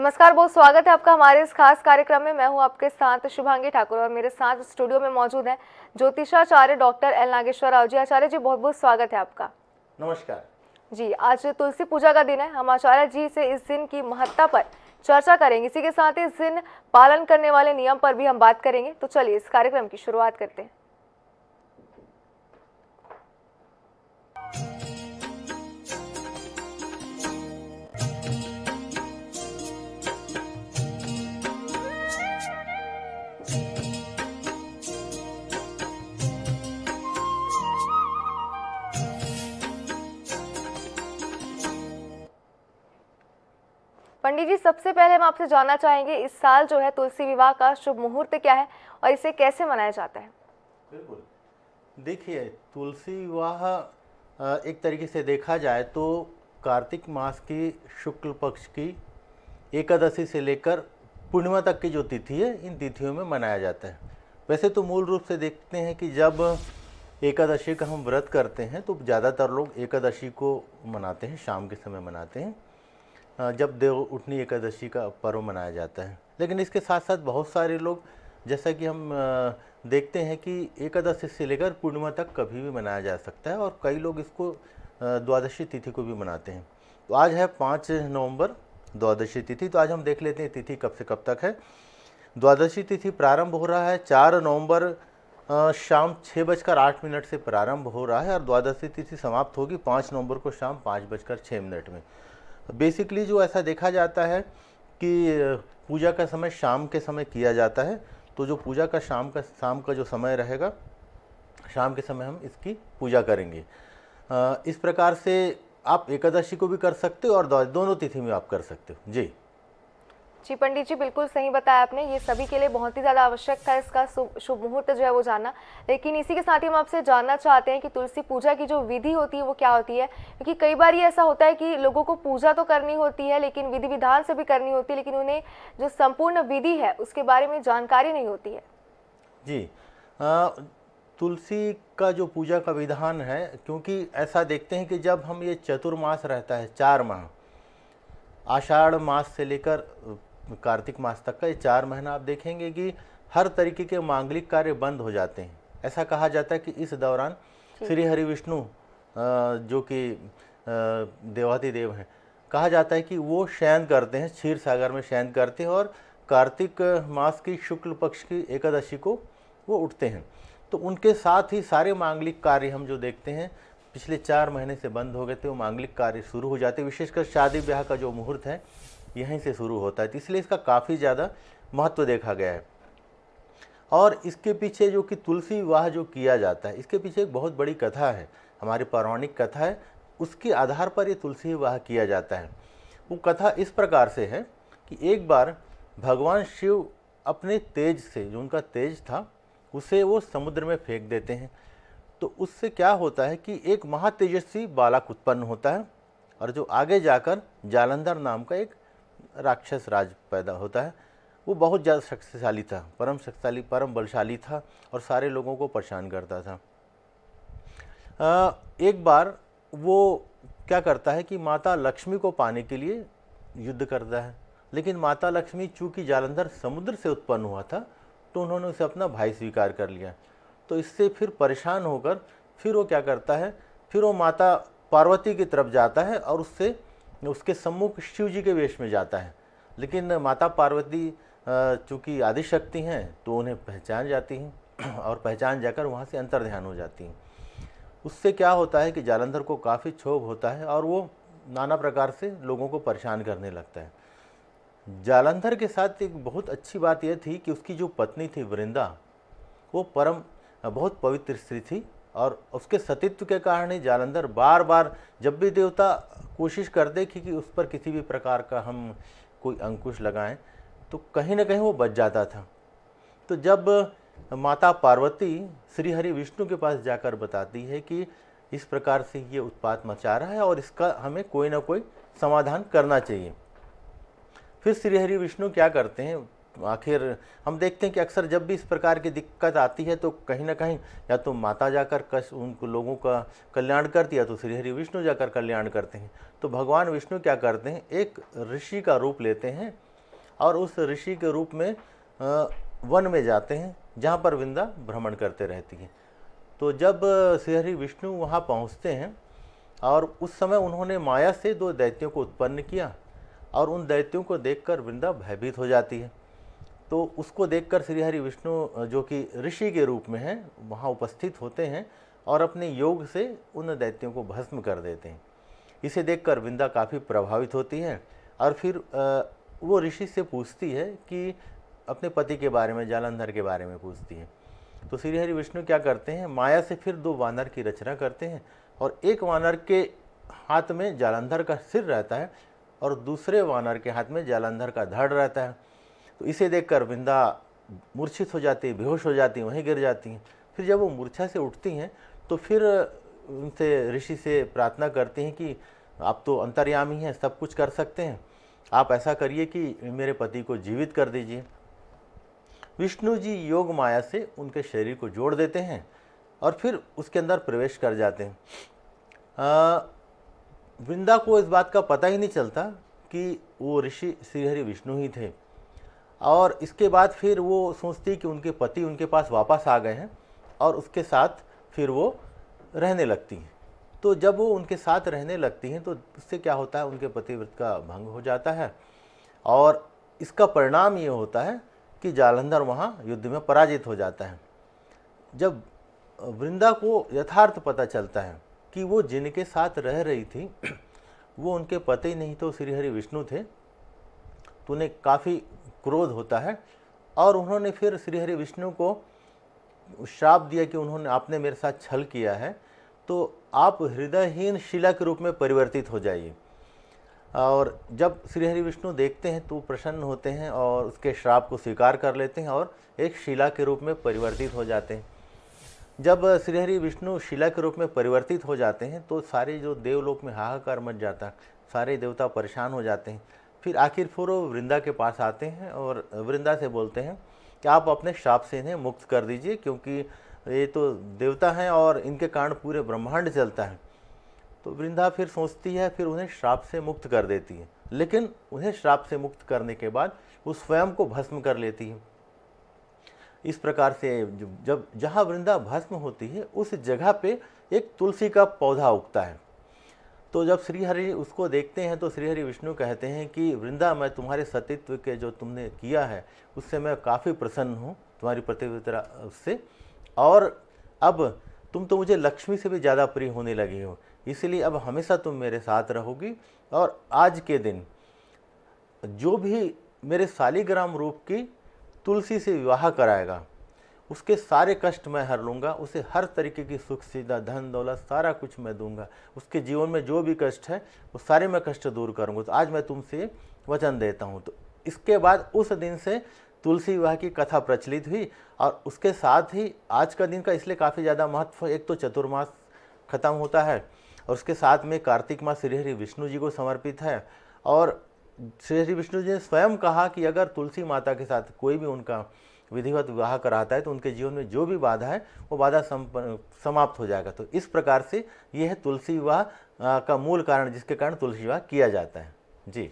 नमस्कार, बहुत स्वागत है आपका हमारे इस खास कार्यक्रम में। मैं हूं आपके साथ शुभांगी ठाकुर और मेरे साथ स्टूडियो में मौजूद है ज्योतिषाचार्य डॉक्टर एल नागेश्वर राव जी। आचार्य जी, बहुत बहुत स्वागत है आपका। नमस्कार जी, आज तुलसी पूजा का दिन है। हम आचार्य जी से इस दिन की महत्ता पर चर्चा करेंगे, इसी के साथ इस दिन पालन करने वाले नियम पर भी हम बात करेंगे। तो चलिए इस कार्यक्रम की शुरुआत करते हैं। पंडित जी, सबसे पहले हम आपसे जानना चाहेंगे, इस साल जो है तुलसी विवाह का शुभ मुहूर्त क्या है और इसे कैसे मनाया जाता है? बिल्कुल। देखिए, तुलसी विवाह एक तरीके से देखा जाए तो कार्तिक मास की शुक्ल पक्ष की एकादशी से लेकर पूर्णिमा तक की जो तिथि है, इन तिथियों में मनाया जाता है। वैसे तो मूल रूप से देखते हैं कि जब एकादशी का हम व्रत करते हैं तो ज़्यादातर लोग एकादशी को मनाते हैं, शाम के समय मनाते हैं, जब देव उठनी एकादशी का पर्व मनाया जाता है। लेकिन इसके साथ साथ बहुत सारे लोग, जैसा कि हम देखते हैं कि एकादशी से लेकर पूर्णिमा तक कभी भी मनाया जा सकता है और कई लोग इसको द्वादशी तिथि को भी मनाते हैं। तो आज है 5 नवंबर द्वादशी तिथि। तो आज हम देख लेते हैं तिथि कब से कब तक है। द्वादशी तिथि प्रारंभ हो रहा है 4 नवंबर शाम 6:08 से प्रारंभ हो रहा है और द्वादशी तिथि समाप्त होगी 5 नवंबर को शाम 5:06 में। बेसिकली जो ऐसा देखा जाता है कि पूजा का समय शाम के समय किया जाता है, तो जो पूजा का शाम का जो समय रहेगा, शाम के समय हम इसकी पूजा करेंगे। इस प्रकार से आप एकादशी को भी कर सकते हो और दोनों तिथि में आप कर सकते हो। जी जी पंडित जी, बिल्कुल सही बताया आपने। ये सभी के लिए बहुत ही ज़्यादा आवश्यक था इसका शुभ मुहूर्त जो है वो जानना। लेकिन इसी के साथ ही हम आपसे जानना चाहते हैं कि तुलसी पूजा की जो विधि होती है वो क्या होती है, क्योंकि कई बार ये ऐसा होता है कि लोगों को पूजा तो करनी होती है लेकिन विधि विधान से भी करनी होती है, लेकिन उन्हें जो संपूर्ण विधि है उसके बारे में जानकारी नहीं होती है। जी तुलसी का जो पूजा का विधान है, क्योंकि ऐसा देखते हैं कि जब हम ये चतुर्मास रहता है 4 माह, आषाढ़ मास से लेकर कार्तिक मास तक का ये 4 महीना आप देखेंगे कि हर तरीके के मांगलिक कार्य बंद हो जाते हैं। ऐसा कहा जाता है कि इस दौरान श्री हरि विष्णु जो कि देवाधिदेव हैं, कहा जाता है कि वो शयन करते हैं, क्षीर सागर में शयन करते हैं और कार्तिक मास की शुक्ल पक्ष की एकादशी को वो उठते हैं। तो उनके साथ ही सारे मांगलिक कार्य हम जो देखते हैं पिछले 4 महीने से बंद हो गए थे, वो मांगलिक कार्य शुरू हो जाते हैं। विशेषकर शादी ब्याह का जो मुहूर्त है यहीं से शुरू होता है, तो इसलिए इसका काफ़ी ज़्यादा महत्व देखा गया है। और इसके पीछे जो कि तुलसी विवाह जो किया जाता है, इसके पीछे एक बहुत बड़ी कथा है, हमारी पौराणिक कथा है, उसके आधार पर ये तुलसी विवाह किया जाता है। वो कथा इस प्रकार से है कि एक बार भगवान शिव अपने तेज से, जो उनका तेज था, उसे वो समुद्र में फेंक देते हैं। तो उससे क्या होता है कि एक महातेजस्वी बालक उत्पन्न होता है और जो आगे जाकर जालंधर नाम का एक राक्षस राज पैदा होता है। वो बहुत ज़्यादा शक्तिशाली था, परम शक्तिशाली, परम बलशाली था और सारे लोगों को परेशान करता था। एक बार वो क्या करता है कि माता लक्ष्मी को पाने के लिए युद्ध करता है, लेकिन माता लक्ष्मी चूँकि जालंधर समुद्र से उत्पन्न हुआ था तो उन्होंने उसे अपना भाई स्वीकार कर लिया। तो इससे फिर परेशान होकर फिर वो क्या करता है, फिर वो माता पार्वती की तरफ जाता है और उसके सम्मुख शिव जी के वेश में जाता है। लेकिन माता पार्वती चूँकि आदिशक्ति हैं तो उन्हें पहचान जाती हैं और पहचान जाकर वहाँ से अंतर्ध्यान हो जाती हैं। उससे क्या होता है कि जालंधर को काफ़ी क्षोभ होता है और वो नाना प्रकार से लोगों को परेशान करने लगता है। जालंधर के साथ एक बहुत अच्छी बात यह थी कि उसकी जो पत्नी थी वृंदा, वो बहुत पवित्र स्त्री थी और उसके सतीत्व के कारण ही जालंधर बार बार जब भी देवता कोशिश करते कि उस पर किसी भी प्रकार का हम कोई अंकुश लगाएं तो कहीं ना कहीं वो बच जाता था। तो जब माता पार्वती श्री हरि विष्णु के पास जाकर बताती है कि इस प्रकार से ये उत्पात मचा रहा है और इसका हमें कोई ना कोई समाधान करना चाहिए, फिर श्री हरि विष्णु क्या करते हैं, आखिर हम देखते हैं कि अक्सर जब भी इस प्रकार की दिक्कत आती है तो कहीं ना कहीं या तो माता जाकर उन लोगों का कल्याण करती है, या तो श्री हरि विष्णु जाकर कल्याण करते हैं। तो भगवान विष्णु क्या करते हैं, एक ऋषि का रूप लेते हैं और उस ऋषि के रूप में वन में जाते हैं जहाँ पर वृंदा भ्रमण करते रहती है। तो जब श्रीहरि विष्णु वहाँ पहुँचते हैं और उस समय उन्होंने माया से 2 दैत्यों को उत्पन्न किया और उन दैत्यों को देखकर वृंदा भयभीत हो जाती है। तो उसको देखकर श्रीहरि विष्णु जो कि ऋषि के रूप में हैं वहाँ उपस्थित होते हैं और अपने योग से उन दैत्यों को भस्म कर देते हैं। इसे देखकर वृंदा काफ़ी प्रभावित होती है और फिर वो ऋषि से पूछती है कि अपने पति के बारे में, जालंधर के बारे में पूछती है। तो श्रीहरि विष्णु क्या करते हैं, माया से फिर 2 वानर की रचना करते हैं और एक वानर के हाथ में जालंधर का सिर रहता है और दूसरे वानर के हाथ में जालंधर का धड़ रहता है। तो इसे देखकर वृंदा मूर्छित हो जाती है, बेहोश हो जाती है, वहीं गिर जाती हैं। फिर जब वो मूर्छा से उठती हैं तो फिर उनसे ऋषि से प्रार्थना करती हैं कि आप तो अंतर्यामी हैं, सब कुछ कर सकते हैं, आप ऐसा करिए कि मेरे पति को जीवित कर दीजिए। विष्णु जी योग माया से उनके शरीर को जोड़ देते हैं और फिर उसके अंदर प्रवेश कर जाते हैं। वृंदा को इस बात का पता ही नहीं चलता कि वो ऋषि श्रीहरि विष्णु ही थे और इसके बाद फिर वो सोचती कि उनके पति उनके पास वापस आ गए हैं और उसके साथ फिर वो रहने लगती हैं। तो जब वो उनके साथ रहने लगती हैं तो उससे क्या होता है, उनके पतिव्रत का भंग हो जाता है और इसका परिणाम ये होता है कि जालंधर वहाँ युद्ध में पराजित हो जाता है। जब वृंदा को यथार्थ पता चलता है कि वो जिनके साथ रह रही थी वो उनके पति नहीं तो श्रीहरि विष्णु थे, तो उन्हें काफ़ी क्रोध होता है और उन्होंने फिर श्रीहरि विष्णु को श्राप दिया कि आपने मेरे साथ छल किया है तो आप हृदयहीन शिला के रूप में परिवर्तित हो जाइए। और जब श्रीहरि विष्णु देखते हैं तो प्रसन्न होते हैं और उसके श्राप को स्वीकार कर लेते हैं और एक शिला के रूप में परिवर्तित हो जाते हैं। जब श्रीहरि विष्णु शिला के रूप में परिवर्तित हो जाते हैं तो सारे जो देवलोक में हाहाकार मच जाता है, सारे देवता परेशान हो जाते हैं। फिर आखिर वो वृंदा के पास आते हैं और वृंदा से बोलते हैं कि आप अपने श्राप से इन्हें मुक्त कर दीजिए, क्योंकि ये तो देवता हैं और इनके कारण पूरे ब्रह्मांड चलता है। तो वृंदा फिर सोचती है, फिर उन्हें श्राप से मुक्त कर देती है, लेकिन उन्हें श्राप से मुक्त करने के बाद वो स्वयं को भस्म कर लेती है। इस प्रकार से जब जहाँ वृंदा भस्म होती है उस जगह पे एक तुलसी का पौधा उगता है। तो जब श्रीहरि उसको देखते हैं तो श्रीहरि विष्णु कहते हैं कि वृंदा, मैं तुम्हारे सतीत्व के जो तुमने किया है उससे मैं काफ़ी प्रसन्न हूँ, तुम्हारी प्रतिविधता उससे, और अब तुम तो मुझे लक्ष्मी से भी ज़्यादा प्रिय होने लगी हो, इसलिए अब हमेशा तुम मेरे साथ रहोगी और आज के दिन जो भी मेरे शालिग्राम रूप की तुलसी से विवाह कराएगा उसके सारे कष्ट मैं हर लूँगा, उसे हर तरीके की सुख सुविधा, धन दौलत, सारा कुछ मैं दूंगा, उसके जीवन में जो भी कष्ट है वो सारे मैं कष्ट दूर करूँगा। तो आज मैं तुमसे वचन देता हूँ। तो इसके बाद उस दिन से तुलसी विवाह की कथा प्रचलित हुई और उसके साथ ही आज का दिन का इसलिए काफ़ी ज़्यादा महत्व, एक तो चतुर्मास खत्म होता है और उसके साथ में कार्तिक मास श्रीहरि विष्णु जी को समर्पित है। और श्रीहरि विष्णु जी ने स्वयं कहा कि अगर तुलसी माता के साथ कोई भी उनका विधिवत विवाह कराता है तो उनके जीवन में जो भी बाधा है वो बाधा समाप्त हो जाएगा। तो इस प्रकार से यह है तुलसी विवाह का मूल कारण, जिसके कारण तुलसी विवाह किया जाता है। जी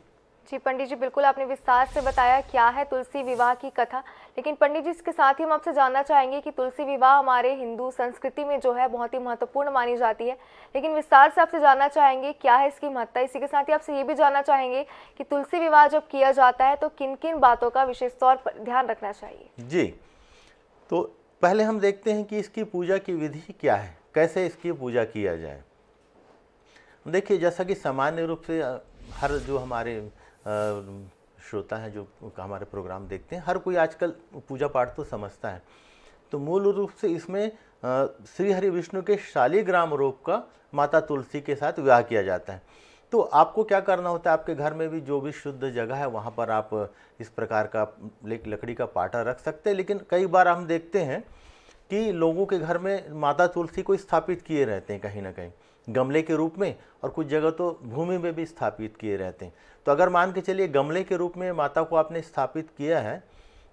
जी पंडित जी, बिल्कुल आपने विस्तार से बताया क्या है तुलसी विवाह की कथा। लेकिन पंडित जी, इसके साथ ही हम आपसे जानना चाहेंगे कि तुलसी विवाह हमारे हिंदू संस्कृति में जो है बहुत ही महत्वपूर्ण मानी जाती है, लेकिन विस्तार से आपसे जानना चाहेंगे क्या है इसकी महत्ता। इसी के साथ ही आपसे ये भी जानना चाहेंगे कि तुलसी विवाह जब किया जाता है तो किन किन बातों का विशेष तौर पर ध्यान रखना चाहिए। जी, तो पहले हम देखते हैं कि इसकी पूजा की विधि क्या है, कैसे इसकी पूजा किया जाए। देखिए, जैसा कि सामान्य रूप से हर जो हमारे श्रोता हैं जो हमारे प्रोग्राम देखते हैं, हर कोई आजकल पूजा पाठ तो समझता है। तो मूल रूप से इसमें श्रीहरि विष्णु के शालिग्राम रूप का माता तुलसी के साथ विवाह किया जाता है। तो आपको क्या करना होता है, आपके घर में भी जो भी शुद्ध जगह है वहाँ पर आप इस प्रकार का लकड़ी का पाटा रख सकते हैं। लेकिन कई बार हम देखते हैं कि लोगों के घर में माता तुलसी को स्थापित किए रहते हैं, कहीं ना कहीं गमले के रूप में, और कुछ जगह तो भूमि में भी स्थापित किए रहते हैं। तो अगर मान के चलिए गमले के रूप में माता को आपने स्थापित किया है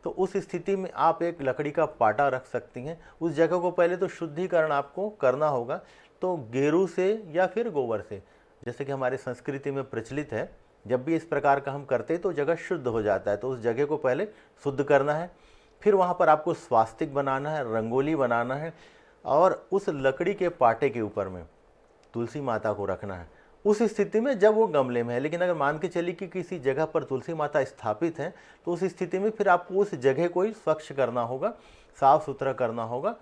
तो उस स्थिति में आप एक लकड़ी का पाटा रख सकती हैं। उस जगह को पहले तो शुद्धिकरण आपको करना होगा, तो गेरू से या फिर गोबर से, जैसे कि हमारी संस्कृति में प्रचलित है जब भी इस प्रकार का हम करते हैं तो जगह शुद्ध हो जाता है। तो उस जगह को पहले शुद्ध करना है, फिर वहाँ पर आपको स्वास्तिक बनाना है, रंगोली बनाना है, और उस लकड़ी के पाटे के ऊपर में तुलसी माता को रखना है। उस स्थिति में जब वो गमले में है, लेकिन अगर मान के चलिए कि किसी जगह पर तुलसी माता स्थापित है, तो उस स्थिति में फिर आपको उस जगह को ही स्वच्छ करना होगा, साफ सुथरा करना होगा,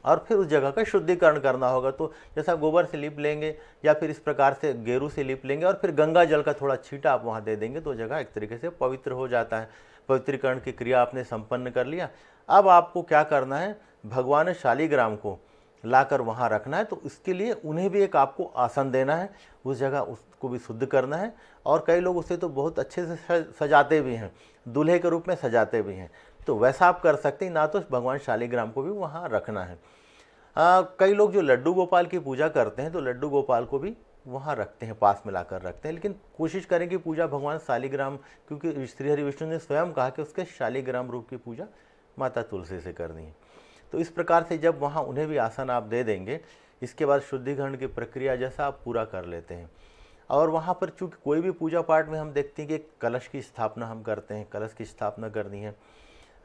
और फिर उस जगह का शुद्धिकरण करना होगा। तो जैसा गोबर से लीप लेंगे या फिर इस प्रकार से गेरू से लीप लेंगे और फिर गंगा जल का थोड़ा छींटा आप वहाँ दे देंगे, तो जगह एक तरीके से पवित्र हो जाता है। पवित्रीकरण की क्रिया आपने संपन्न कर लिया। अब आपको क्या करना है, भगवान शालिग्राम को लाकर वहाँ रखना है। तो इसके लिए उन्हें भी एक आपको आसन देना है, उस जगह उसको भी शुद्ध करना है। और कई लोग उसे तो बहुत अच्छे से सजाते भी हैं, दूल्हे के रूप में सजाते भी हैं। तो वैसा आप कर सकते हैं, ना तो भगवान शालिग्राम को भी वहाँ रखना है। कई लोग जो लड्डू गोपाल की पूजा करते हैं, तो लड्डू गोपाल को भी वहाँ रखते हैं, पास में लाकर रखते हैं। लेकिन कोशिश करें कि पूजा भगवान शालिग्राम, क्योंकि श्री हरि विष्णु ने स्वयं कहा कि उसके शालिग्राम रूप की पूजा माता तुलसी से करनी है। तो इस प्रकार से जब वहाँ उन्हें भी आसन आप दे देंगे, इसके बाद शुद्धिकरण की प्रक्रिया जैसा आप पूरा कर लेते हैं। और वहाँ पर चूँकि कोई भी पूजा पाठ में हम देखते हैं कि एक कलश की स्थापना हम करते हैं, कलश की स्थापना करनी है,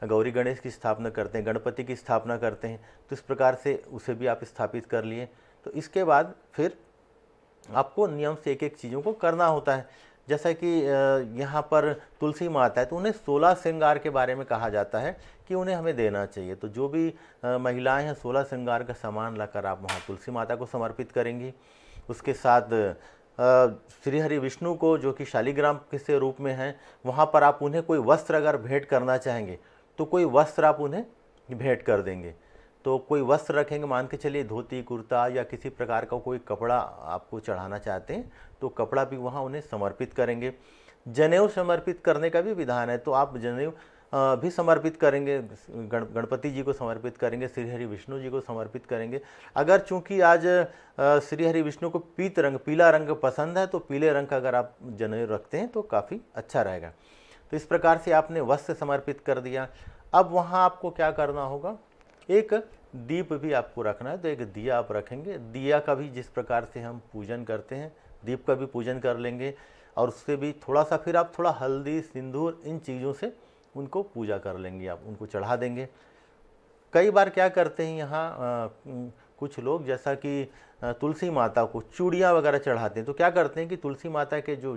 गौरी गणेश की स्थापना करते हैं, गणपति की स्थापना करते हैं। तो इस प्रकार से उसे भी आप स्थापित कर लिए। तो इसके बाद फिर आपको नियम से एक एक चीज़ों को करना होता है। जैसा कि यहाँ पर तुलसी माता है, तो उन्हें 16 श्रृंगार के बारे में कहा जाता है कि उन्हें हमें देना चाहिए। तो जो भी महिलाएं हैं, 16 श्रृंगार का सामान लाकर आप वहाँ तुलसी माता को समर्पित करेंगी। उसके साथ श्री हरि विष्णु को, जो कि शालिग्राम के रूप में हैं, वहाँ पर आप उन्हें कोई वस्त्र अगर भेंट करना चाहेंगे तो कोई वस्त्र आप उन्हें भेंट कर देंगे। तो कोई वस्त्र रखेंगे, मान के चलिए धोती कुर्ता या किसी प्रकार का कोई कपड़ा आपको चढ़ाना चाहते हैं, तो कपड़ा भी वहाँ उन्हें समर्पित करेंगे। जनेऊ समर्पित करने का भी विधान है, तो आप जनेऊ भी समर्पित करेंगे, गणपति जी को समर्पित करेंगे, श्री हरि विष्णु जी को समर्पित करेंगे। अगर चूंकि आज श्री हरि विष्णु को पीला रंग पसंद है, तो पीले रंग का अगर आप जनेऊ रखते हैं तो काफ़ी अच्छा रहेगा। तो इस प्रकार से आपने वस्त्र समर्पित कर दिया। अब वहाँ आपको क्या करना होगा, एक दीप भी आपको रखना है। तो एक दिया आप रखेंगे, दिया का भी जिस प्रकार से हम पूजन करते हैं, दीप का भी पूजन कर लेंगे। और उससे भी थोड़ा सा फिर आप थोड़ा हल्दी सिंदूर इन चीज़ों से उनको पूजा कर लेंगे, आप उनको चढ़ा देंगे। कई बार क्या करते हैं यहाँ कुछ लोग, जैसा कि तुलसी माता को चूड़ियाँ वगैरह चढ़ाते हैं। तो क्या करते हैं कि तुलसी माता के जो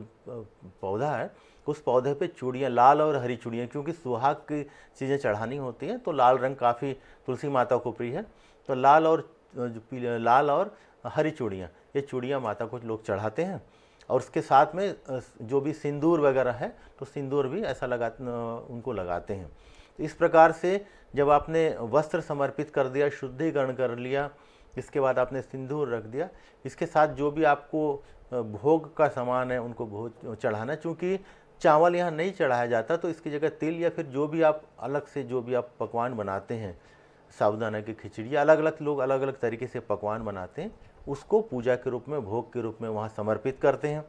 पौधा है, उस पौधे पे चूड़ियाँ, लाल और हरी चूड़ियाँ, क्योंकि सुहाग की चीज़ें चढ़ानी होती हैं, तो लाल रंग काफ़ी तुलसी माता को प्रिय है। तो लाल और हरी चूड़ियाँ, ये चूड़ियाँ माता को लोग चढ़ाते हैं। और उसके साथ में जो भी सिंदूर वगैरह है, तो सिंदूर भी ऐसा उनको लगाते हैं। तो इस प्रकार से जब आपने वस्त्र समर्पित कर दिया, शुद्धिकरण कर लिया, इसके बाद आपने सिंदूर रख दिया, इसके साथ जो भी आपको भोग का सामान है उनको भोग चढ़ाना। चूँकि चावल यहाँ नहीं चढ़ाया जाता, तो इसकी जगह तिल या फिर जो भी आप अलग से जो भी आप पकवान बनाते हैं, साबूदाना की खिचड़ी, अलग अलग लोग अलग अलग तरीके से पकवान बनाते हैं, उसको पूजा के रूप में, भोग के रूप में वहाँ समर्पित करते हैं,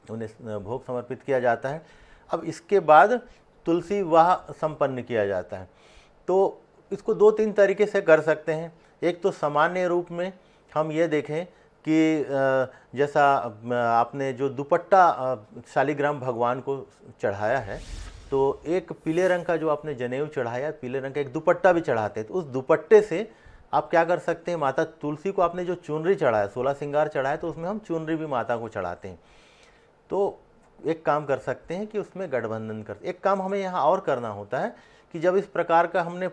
उन्हें भोग समर्पित किया जाता है। अब इसके बाद तुलसी विवाह संपन्न किया जाता है। तो इसको 2-3 तरीके से कर सकते हैं। एक तो सामान्य रूप में हम ये देखें कि जैसा आपने जो दुपट्टा शालिग्राम भगवान को चढ़ाया है, तो एक पीले रंग का जो आपने जनेऊ चढ़ाया, पीले रंग का एक दुपट्टा भी चढ़ाते हैं। तो उस दुपट्टे से आप क्या कर सकते हैं, माता तुलसी को आपने जो चुनरी चढ़ाया, 16 श्रृंगार चढ़ाया, तो उसमें हम चुनरी भी माता को चढ़ाते हैं। तो एक काम कर सकते हैं कि उसमें गठबंधन करते। एक काम हमें यहाँ और करना होता है कि जब इस प्रकार का हमने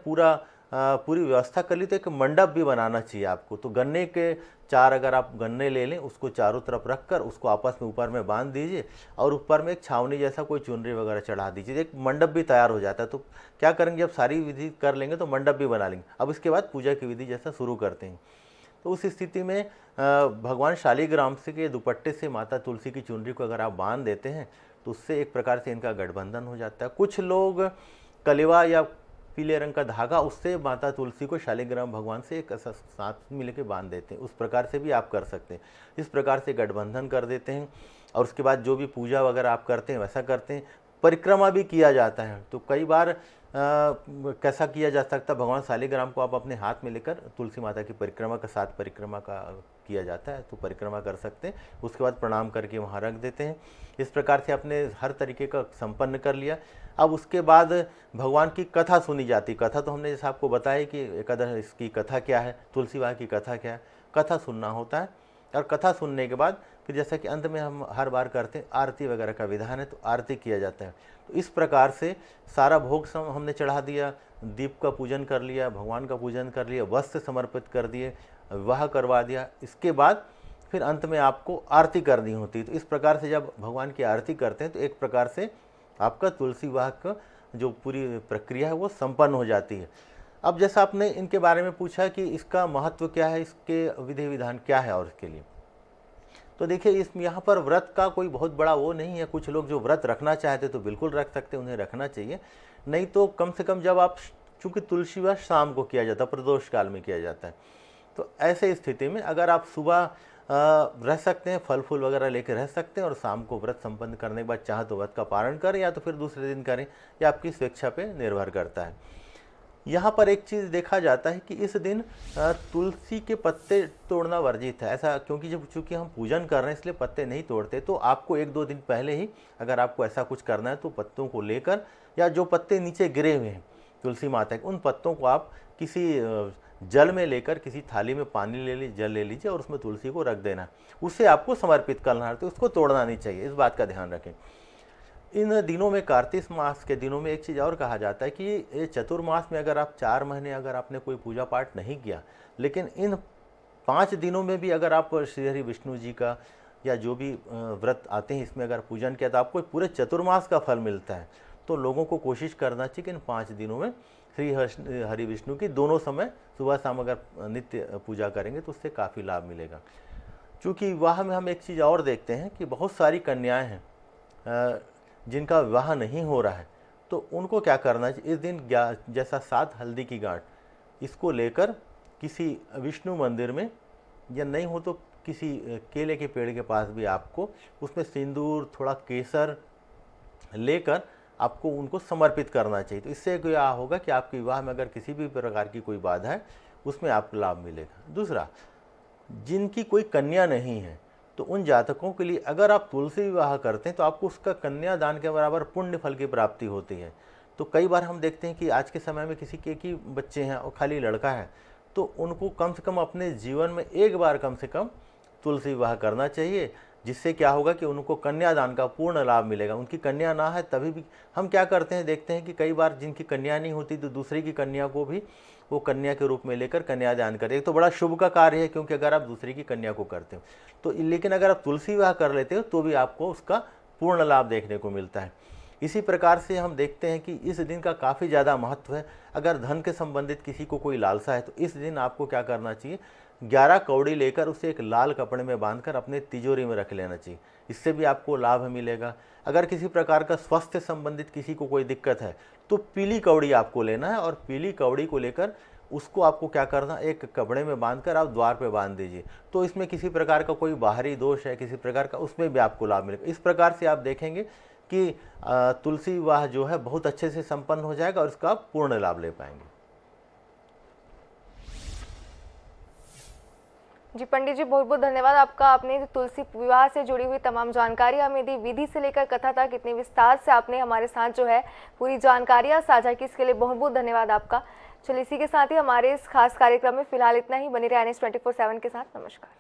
पूरी व्यवस्था कर ली, तो एक मंडप भी बनाना चाहिए आपको। तो गन्ने के 4 अगर आप गन्ने ले लें, उसको चारों तरफ रख कर उसको आपस में ऊपर में बांध दीजिए, और ऊपर में एक छावनी जैसा कोई चुनरी वगैरह चढ़ा दीजिए, एक मंडप भी तैयार हो जाता है। तो क्या करेंगे, जब सारी विधि कर लेंगे तो मंडप भी बना लेंगे। अब इसके बाद पूजा की विधि जैसा शुरू करते हैं। तो उस स्थिति में भगवान शालिग्राम से के दुपट्टे से माता तुलसी की चुनरी को अगर आप बांध देते हैं, तो उससे एक प्रकार से इनका गठबंधन हो जाता है। कुछ लोग कलेवा या पीले रंग का धागा, उससे माता तुलसी को शालिग्राम भगवान से एक साथ मिल के बांध देते हैं। उस प्रकार से भी आप कर सकते हैं। इस प्रकार से गठबंधन कर देते हैं। और उसके बाद जो भी पूजा वगैरह आप करते हैं वैसा करते हैं। परिक्रमा भी किया जाता है। तो कई बार कैसा किया जा सकता है, भगवान शालिग्राम को आप अपने हाथ में लेकर तुलसी माता की परिक्रमा का 7 परिक्रमा का किया जाता है, तो परिक्रमा कर सकते हैं। उसके बाद प्रणाम करके वहाँ रख देते हैं। इस प्रकार से आपने हर तरीके का संपन्न कर लिया। अब उसके बाद भगवान की कथा सुनी जाती। कथा तो हमने जैसे आपको बताया कि एकादश इसकी कथा क्या है, तुलसी विवाह की कथा क्या है, कथा सुनना होता है। और कथा सुनने के बाद फिर जैसा कि अंत में हम हर बार करते हैं, आरती वगैरह का विधान है, तो आरती किया जाता है। तो इस प्रकार से सारा भोग हमने चढ़ा दिया, दीप का पूजन कर लिया, भगवान का पूजन कर लिया, वस्त्र समर्पित कर दिए, विवाह करवा दिया। इसके बाद फिर अंत में आपको आरती करनी होती है। तो इस प्रकार से जब भगवान की आरती करते हैं तो एक प्रकार से आपका तुलसी विवाह का जो पूरी प्रक्रिया है वो संपन्न हो जाती है। अब जैसा आपने इनके बारे में पूछा कि इसका महत्व क्या है, इसके विधि विधान क्या है और इसके लिए, तो देखिए इस यहाँ पर व्रत का कोई बहुत बड़ा वो नहीं है। कुछ लोग जो व्रत रखना चाहते तो बिल्कुल रख सकते, उन्हें रखना चाहिए। नहीं तो कम से कम जब आप, चूँकि तुलसी विवाह शाम को किया जाता है, प्रदोष काल में किया जाता है, तो ऐसे स्थिति में अगर आप सुबह रह सकते हैं, फल फूल वगैरह लेके रह सकते हैं, और शाम को व्रत संपन्न करने के बाद चाहे तो व्रत का पारण करें या तो फिर दूसरे दिन करें, या आपकी स्वेच्छा पे निर्भर करता है। यहाँ पर एक चीज़ देखा जाता है कि इस दिन तुलसी के पत्ते तोड़ना वर्जित है। ऐसा क्योंकि जब चूँकि हम पूजन कर रहे हैं इसलिए पत्ते नहीं तोड़ते। तो आपको 1-2 दिन पहले ही अगर आपको ऐसा कुछ करना है तो पत्तों को लेकर, या जो पत्ते नीचे गिरे हुए हैं तुलसी माता के, उन पत्तों को आप किसी जल में लेकर, किसी थाली में पानी ले लीजिए, जल ले लीजिए और उसमें तुलसी को रख देना, उससे आपको समर्पित करना है। तो उसको तोड़ना नहीं चाहिए, इस बात का ध्यान रखें। इन दिनों में, कार्तिक मास के दिनों में, एक चीज़ और कहा जाता है कि ये चतुर्मास में अगर आप 4 महीने अगर आपने कोई पूजा पाठ नहीं किया, लेकिन इन 5 दिनों में भी अगर आप श्री हरि विष्णु जी का या जो भी व्रत आते हैं इसमें अगर पूजन किया तो आपको पूरे चतुर्मास का फल मिलता है। तो लोगों को कोशिश करना चाहिए कि इन 5 दिनों में श्री हरि विष्णु की दोनों समय सुबह शाम अगर नित्य पूजा करेंगे तो उससे काफ़ी लाभ मिलेगा। चूँकि विवाह में हम एक चीज़ और देखते हैं कि बहुत सारी कन्याएँ हैं जिनका विवाह नहीं हो रहा है, तो उनको क्या करना चाहिए, इस दिन जैसा 7 हल्दी की गांठ, इसको लेकर किसी विष्णु मंदिर में, या नहीं हो तो किसी केले के पेड़ के पास भी आपको उसमें सिंदूर, थोड़ा केसर लेकर आपको उनको समर्पित करना चाहिए। तो इससे क्या होगा कि आपके विवाह में अगर किसी भी प्रकार की कोई बाधा है उसमें आपको लाभ मिलेगा। दूसरा, जिनकी कोई कन्या नहीं है तो उन जातकों के लिए अगर आप तुलसी विवाह करते हैं तो आपको उसका कन्यादान के बराबर पुण्य फल की प्राप्ति होती है। तो कई बार हम देखते हैं कि आज के समय में किसी के एक ही बच्चे हैं और खाली लड़का है, तो उनको कम से कम अपने जीवन में एक बार कम से कम तुलसी विवाह करना चाहिए, जिससे क्या होगा कि उनको कन्यादान का पूर्ण लाभ मिलेगा। उनकी कन्या ना है तभी भी हम क्या करते हैं, देखते हैं कि कई बार जिनकी कन्या नहीं होती तो दूसरी की कन्या को भी वो कन्या के रूप में लेकर कन्यादान करें। तो बड़ा शुभ का कार्य है, क्योंकि अगर आप दूसरी की कन्या को करते हो तो, लेकिन अगर आप तुलसी विवाह कर लेते हो तो भी आपको उसका पूर्ण लाभ देखने को मिलता है। इसी प्रकार से हम देखते हैं कि इस दिन का काफ़ी ज़्यादा महत्व है। अगर धन के संबंधित किसी को कोई लालसा है तो इस दिन आपको क्या करना चाहिए, 11 कौड़ी लेकर उसे एक लाल कपड़े में बांधकर अपने तिजोरी में रख लेना चाहिए, इससे भी आपको लाभ मिलेगा। अगर किसी प्रकार का स्वास्थ्य संबंधित किसी को कोई दिक्कत है तो पीली कौड़ी आपको लेना है, और पीली कौड़ी को लेकर उसको आपको क्या करना, एक कपड़े में बांधकर आप द्वार पे बांध दीजिए। तो इसमें किसी प्रकार का कोई बाहरी दोष है किसी प्रकार का, उसमें भी आपको लाभ मिलेगा। इस प्रकार से आप देखेंगे कि तुलसी विवाह जो है बहुत अच्छे से संपन्न हो जाएगा और इसका आप पूर्ण लाभ ले पाएंगे। जी पंडित जी, बहुत बहुत धन्यवाद आपका। आपने तुलसी विवाह से जुड़ी हुई तमाम जानकारी हमें दी, विधि से लेकर कथा तक इतने विस्तार से आपने हमारे साथ जो है पूरी जानकारियाँ साझा की, इसके लिए बहुत बहुत धन्यवाद आपका। चलिए इसी के साथ ही हमारे इस खास कार्यक्रम में फिलहाल इतना ही। बनी रहे NS 24/7 के साथ। नमस्कार।